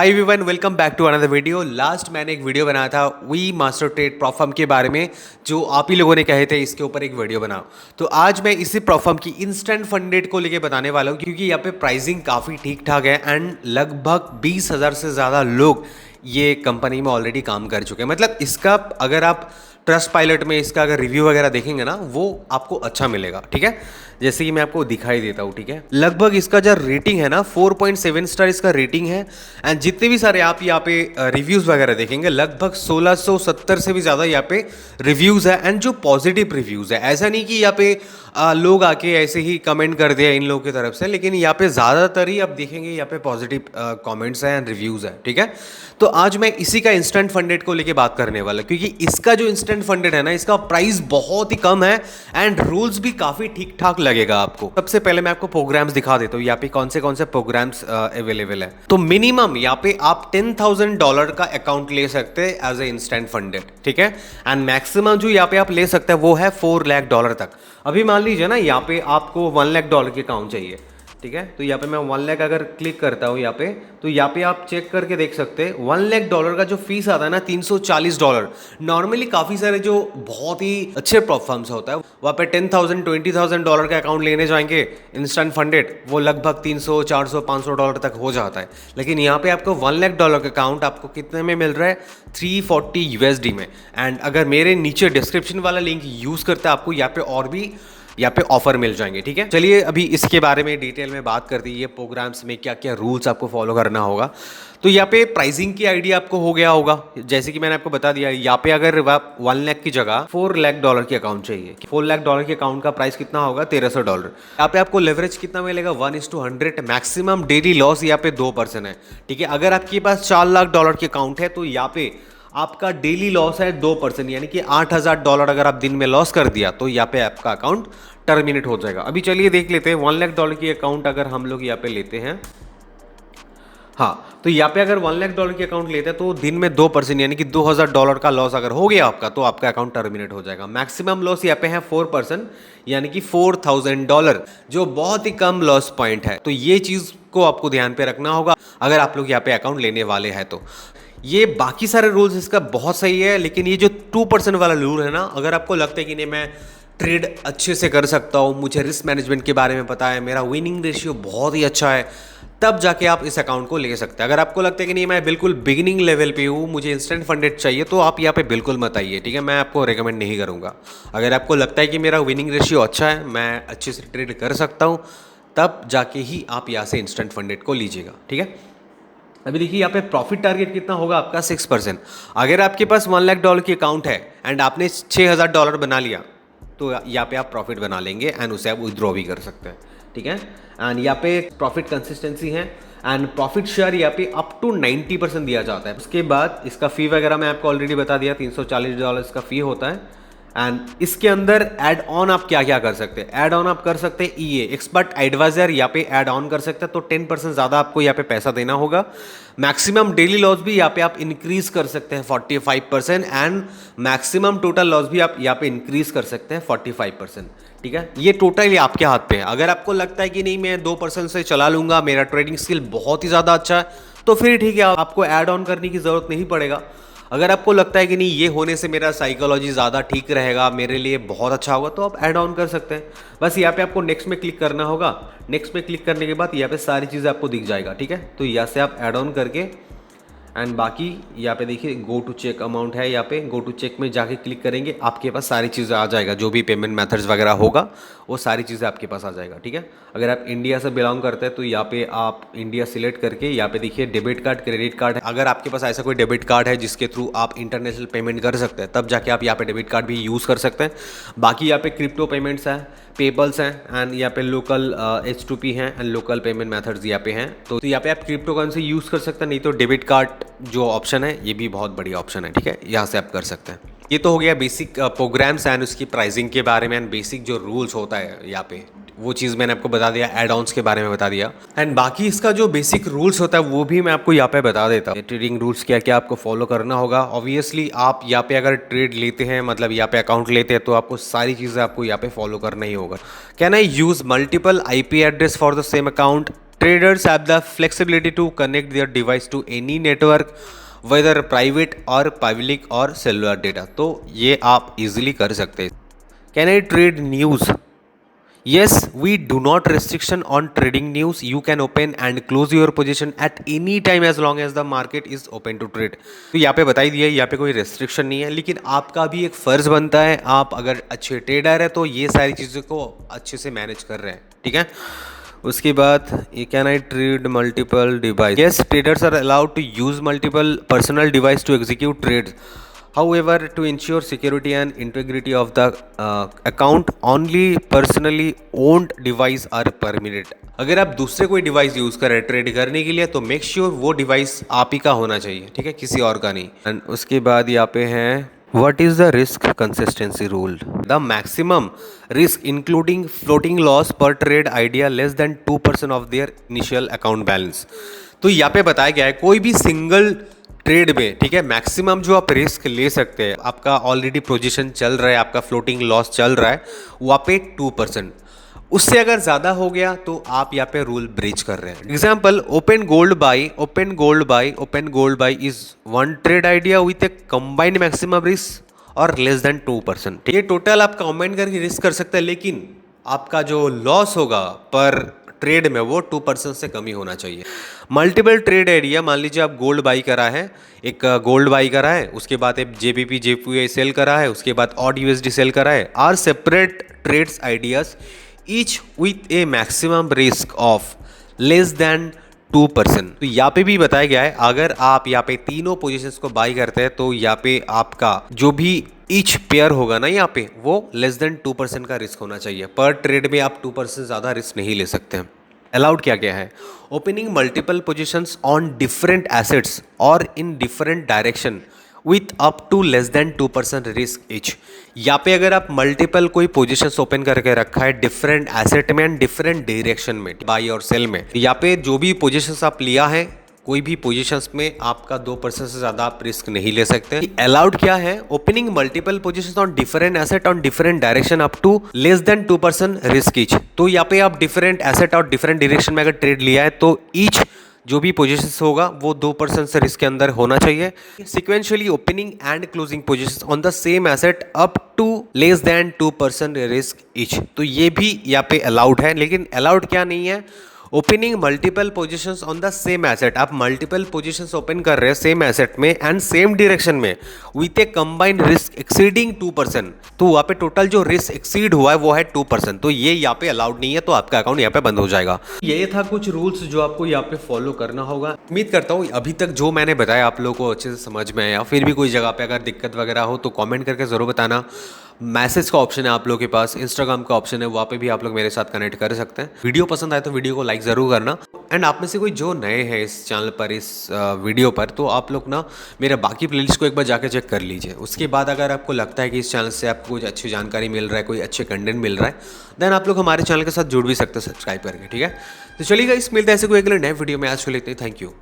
Hi everyone, welcome back to another video. Last मैंने एक video बनाया था वी मास्टर ट्रेड प्रॉफर्म के बारे में, जो आप ही लोगों ने कहे थे इसके ऊपर एक वीडियो बनाओ। तो आज मैं इसी प्रॉफर्म की इंस्टेंट फंडेड को लेके बताने वाला हूँ, क्योंकि यहाँ पे प्राइसिंग काफ़ी ठीक ठाक है एंड लगभग 20,000 से ज़्यादा लोग ये कंपनी में ऑलरेडी काम कर चुके हैं। मतलब इसका अगर आप ट्रस्ट पायलट में इसका अगर रिव्यू वगैरह देखेंगे ना, वो आपको अच्छा मिलेगा। ठीक है, जैसे कि मैं आपको दिखाई देता हूँ। ठीक है, लगभग इसका जो रेटिंग है ना 4.7 स्टार इसका रेटिंग है। एंड जितने भी सारे आप यहाँ पे रिव्यूज़ वगैरह देखेंगे, लगभग 1670 से भी ज़्यादा यहाँ पे रिव्यूज़ है एंड जो पॉजिटिव रिव्यूज़ है। ऐसा नहीं कि यहाँ पे लोग आके ऐसे ही कमेंट कर दिया इन लोगों की तरफ से, लेकिन यहाँ पे ज़्यादातर ही आप देखेंगे यहाँ पे पॉजिटिव कमेंट्स हैं एंड रिव्यूज़ हैं। ठीक है, तो आज मैं इसी का इंस्टेंट फंडेड को लेके बात करने वाला, क्योंकि इसका जो इंस्टेंट फंडेड है ना, इसका प्राइस बहुत ही कम है एंड रूल्स भी काफ़ी ठीक ठाक लगेगा आपको। सबसे पहले मैं आपको प्रोग्राम्स दिखा देता हूँ यहाँ पे कौन से प्रोग्राम्स अवेलेबल है। तो मिनिमम यहाँ पे आप $10,000 का अकाउंट ले सकते हैं एज ए इंस्टेंट फंडेड। ठीक है, एंड मैक्सिमम जो यहाँ पे आप ले सकते हैं वो है $4 लाख तक। अभी मान लीजिए ना, यहाँ पे आपको $1 लाख की अकाउंट चाहिए। ठीक है, तो यहाँ पे मैं 1 लाख अगर क्लिक करता हूँ यहाँ पे, तो यहाँ पे आप चेक करके देख सकते हैं $1 लाख का जो फीस आता है ना $340। नॉर्मली काफ़ी सारे जो बहुत ही अच्छे फर्म्स होता है वहाँ पे $10,000 $20,000 का अकाउंट लेने जाएंगे इंस्टेंट फंडेड, वो लगभग $300 $400 $500 तक हो जाता है। लेकिन यहाँ पे आपको $1 लाख का अकाउंट आपको कितने में मिल रहा है? 340 USD में। एंड अगर मेरे नीचे डिस्क्रिप्शन वाला लिंक यूज़ करते हैं, आपको यहाँ पे और भी यहाँ पे ऑफर मिल जाएंगे। ठीक है, चलिए अभी इसके बारे में डिटेल में बात करते हैं, ये प्रोग्राम्स में क्या क्या रूल्स आपको फॉलो करना होगा। तो यहाँ पे प्राइसिंग की आइडिया आपको हो गया होगा, जैसे कि मैंने आपको बता दिया। यहाँ पे अगर आप 1 लाख की जगह $4 लाख की अकाउंट चाहिए, $4 लाख के अकाउंट का प्राइस कितना होगा? $1,300। यहाँ पे आपको लेवरेज कितना मिलेगा? 1:100। मैक्सिमम डेली लॉस यहाँ पे 2% है। ठीक है, अगर आपके पास $4 लाख की अकाउंट है तो यहाँ पे आपका डेली लॉस है 2%, यानी कि $8,000 अगर आप दिन में लॉस कर दिया तो यहाँ पे आपका अकाउंट टर्मिनेट हो जाएगा। अभी चलिए देख लेते हैं $1 लाख की अकाउंट अगर हम लोग यहाँ पे लेते हैं। हाँ, तो यहाँ पे अगर $1 लाख की अकाउंट लेते हैं तो दिन में 2%, यानी कि $2,000 का लॉस अगर हो गया आपका, तो आपका अकाउंट टर्मिनेट हो जाएगा। मैक्सिमम लॉस यहाँ पे है 4%, यानी कि $4,000, जो बहुत ही कम लॉस पॉइंट है। तो ये चीज़ को आपको ध्यान पे रखना होगा अगर आप लोग यहाँ पे अकाउंट लेने वाले हैं। तो ये बाकी सारे रूल्स इसका बहुत सही है, लेकिन ये जो 2% वाला रूल है ना, अगर आपको लगता है कि नहीं मैं ट्रेड अच्छे से कर सकता हूँ, मुझे रिस्क मैनेजमेंट के बारे में पता है, मेरा विनिंग रेशियो बहुत ही अच्छा है, तब जाके आप इस अकाउंट को ले सकते हैं। अगर आपको लगता है कि नहीं मैं बिल्कुल बिगिनिंग लेवल पे हूँ, मुझे इंस्टेंट फंडेड चाहिए, तो आप यहाँ पे बिल्कुल मत आइए। ठीक है, मैं आपको रेकमेंड नहीं करूँगा। अगर आपको लगता है कि मेरा विनिंग रेशियो अच्छा है, मैं अच्छे से ट्रेड कर सकता हूँ, तब जाके ही आप यहाँ से इंस्टेंट फंडेड को लीजिएगा। ठीक है, अभी देखिए यहाँ पे प्रॉफिट टारगेट कितना होगा आपका? 6%। अगर आपके पास $1 लाख की अकाउंट है एंड आपने $6,000 बना लिया, तो यहाँ पे आप प्रॉफिट बना लेंगे एंड उसे आप विथड्रॉ भी कर सकते हैं। ठीक है, एंड यहाँ पे प्रॉफिट कंसिस्टेंसी है एंड प्रॉफिट शेयर यहाँ पे अप टू 90% दिया जाता है। उसके बाद इसका फ़ी वगैरह मैं आपको ऑलरेडी बता दिया, $340 का फ़ी होता है। एंड इसके अंदर ऐड ऑन आप क्या क्या कर सकते हैं? ऐड ऑन आप कर सकते हैं EA एक्सपर्ट एडवाइजर, यहाँ पे ऐड ऑन कर सकते हैं, तो 10% ज़्यादा आपको यहाँ पे पैसा देना होगा। मैक्सिमम डेली लॉस भी यहाँ पे आप इंक्रीज कर सकते हैं 45%, एंड मैक्सिमम टोटल लॉस भी आप यहाँ पे इंक्रीज कर सकते हैं 45%। ठीक है, ये टोटल आपके हाथ पे है। अगर आपको लगता है कि नहीं मैं 2% से चला लूंगा, मेरा ट्रेडिंग स्किल बहुत ही ज़्यादा अच्छा है, तो फिर ठीक है, आपको ऐड ऑन करने की ज़रूरत नहीं पड़ेगा। अगर आपको लगता है कि नहीं ये होने से मेरा साइकोलॉजी ज़्यादा ठीक रहेगा, मेरे लिए बहुत अच्छा होगा, तो आप ऐड ऑन कर सकते हैं। बस यहाँ पे आपको नेक्स्ट में क्लिक करना होगा। नेक्स्ट में क्लिक करने के बाद यहाँ पे सारी चीज़ें आपको दिख जाएगा। ठीक है, तो यहाँ से आप ऐड ऑन करके एंड बाकी यहाँ पे देखिए गो टू चेक अमाउंट है, यहाँ पे गो टू चेक में जाके क्लिक करेंगे, आपके पास सारी चीज़ें आ जाएगा, जो भी पेमेंट मेथड्स वगैरह होगा वो सारी चीज़ें आपके पास आ जाएगा। ठीक है, अगर आप इंडिया से बिलोंग करते हैं तो यहाँ पे आप इंडिया सिलेक्ट करके यहाँ पे देखिए डेबिट कार्ड क्रेडिट कार्ड है। अगर आपके पास ऐसा कोई डेबिट कार्ड है जिसके थ्रू आप इंटरनेशनल पेमेंट कर सकते हैं, तब जाके आप यहाँ पे डेबिट कार्ड भी यूज़ कर सकते हैं। बाकी यहाँ पे क्रिप्टो पेमेंट्स है, पेपल्स हैं एंड यहाँ पे लोकल H2P हैं एंड लोकल पेमेंट मेथड्स यहाँ पे हैं। तो यहाँ पे आप क्रिप्टो करेंसी यूज़ कर सकते हैं, नहीं तो डेबिट कार्ड जो ऑप्शन है ये भी बहुत बढ़िया ऑप्शन है। ठीक है, यहाँ से आप कर सकते हैं। ये तो हो गया बेसिक प्रोग्राम्स एंड उसकी प्राइसिंग के बारे में एंड बेसिक जो रूल्स होता है यहाँ पे, वो चीज़ मैंने आपको बता दिया। एड ऑन्स के बारे में बता दिया एंड बाकी इसका जो बेसिक रूल्स होता है वो भी मैं आपको यहाँ पे बता देता हूँ। ट्रेडिंग रूल्स क्या क्या आपको फॉलो करना होगा। ऑब्वियसली आप यहाँ पे अगर ट्रेड लेते हैं, मतलब यहाँ पे अकाउंट लेते हैं, तो आपको सारी चीज़ें आपको यहाँ पे फॉलो करना ही होगा। Can I use multiple IP address for the same account? Traders have the flexibility to connect their device to any network, whether private or public or cellular data. तो ये आप easily कर सकते हैं. Can I trade news? Yes, we do not restriction on trading news. You can open and close your position at any time as long as the market is open to trade. तो यहाँ पे बता ही दिया, यहाँ पे कोई restriction नहीं है, लेकिन आपका भी एक फ़र्ज़ बनता है, आप अगर अच्छे ट्रेडर है तो ये सारी चीज़ों को अच्छे से मैनेज कर रहे हैं, ठीक है. उसके बाद ये can I trade multiple device. Yes, traders are allowed to use multiple personal device to execute trades. However, to ensure security and integrity of the account, only personally owned device are permitted. अगर आप दूसरे कोई device use कर रहे हैं trade करने के लिए तो मेक श्योर वो डिवाइस आप ही का होना चाहिए, ठीक है, किसी और का नहीं. एंड उसके बाद यहाँ पे है What is the risk consistency rule? The maximum risk including floating loss per trade idea less than 2% of their initial account balance. तो यहाँ पे बताया गया है कोई भी सिंगल ट्रेड में, ठीक है, मैक्सिमम जो आप रिस्क ले सकते हैं, आपका ऑलरेडी पोजीशन चल रहा है, आपका फ्लोटिंग लॉस चल रहा है, वहाँ पे 2%. उससे अगर ज़्यादा हो गया तो आप यहाँ पे रूल ब्रीच कर रहे हैं. Example, open gold by is one trade idea with A combined maximum risk और लेस देन 2%. ये टोटल आप कंबाइन करके रिस्क कर सकते हैं, लेकिन आपका जो लॉस होगा पर ट्रेड में वो 2% से कम ही होना चाहिए. मल्टीपल ट्रेड आइडिया, मान लीजिए आप गोल्ड बाई करा है, एक गोल्ड बाई करा है, उसके बाद एक JPY सेल करा है, उसके बाद ऑड USD सेल करा है, are separate trades ideas each with a maximum risk of less than 2%. तो यहाँ पे भी बताया गया है अगर आप यहाँ पे तीनों पोजीशंस को बाई करते हैं तो यहाँ पे आपका जो भी ईच पेयर होगा ना, यहाँ पे वो लेस देन 2% का रिस्क होना चाहिए. पर ट्रेड में आप 2% ज़्यादा रिस्क नहीं ले सकते हैं. अलाउड क्या क्या है? Opening multiple positions on different assets और in different direction with up to less than 2% risk each. यहाँ पे अगर आप मल्टीपल कोई पोजीशंस ओपन करके रखा है डिफरेंट एसेट में एंड डिफरेंट डायरेक्शन में, बाई और सेल में, यहाँ पे जो भी पोजीशंस आप लिया है कोई भी पोजीशंस में आपका 2% से ज़्यादा आप रिस्क नहीं ले सकते. अलाउड क्या है? Opening multiple positions on different asset on different direction up to less than 2% risk each. तो यहाँ पे आप डिफरेंट एसेट और डिफरेंट डायरेक्शन में अगर ट्रेड लिया है तो ईच जो भी पोजीशंस होगा वो 2% से रिस्क के अंदर होना चाहिए. Sequentially opening and closing positions on the same asset up to less than 2% risk each. तो ये भी यहाँ पे अलाउड है, लेकिन अलाउड क्या नहीं है? Opening multiple positions on the same asset. आप मल्टीपल पोजीशंस ओपन कर रहे हैं सेम एसेट में एंड सेम डायरेक्शन में with A combined risk exceeding 2%. तो वहाँ पे टोटल जो रिस्क एक्सीड हुआ है वो है 2%. तो ये यहाँ पे अलाउड नहीं है, तो आपका अकाउंट यहाँ पे बंद हो जाएगा. ये था कुछ रूल्स जो आपको यहाँ पे फॉलो करना होगा. उम्मीद करता हूँ अभी तक जो मैंने बताया आप लोगों को अच्छे से समझ में आया. फिर भी कोई जगह पे अगर दिक्कत वगैरह हो तो कमेंट करके ज़रूर बताना. मैसेज का ऑप्शन है आप लोगों के पास, इंस्टाग्राम का ऑप्शन है, वहाँ पे भी आप लोग मेरे साथ कनेक्ट कर सकते हैं. वीडियो पसंद आए तो वीडियो को लाइक ज़रूर करना. एंड आप में से कोई जो नए हैं इस चैनल पर, इस वीडियो पर, तो आप लोग ना मेरा बाकी प्लेलिस्ट को एक बार जाके चेक कर लीजिए. उसके बाद अगर आपको लगता है कि इस चैनल से आपको कुछ अच्छी जानकारी मिल रहा है, कोई अच्छे कंटेंट मिल रहा है, देन आप लोग हमारे चैनल के साथ जुड़ भी सकते हैं सब्सक्राइब करके, ठीक है. तो चलिए गाइस, मिलते हैं ऐसे कोई अगले नए वीडियो में. आज को लेते हैं. Thank you.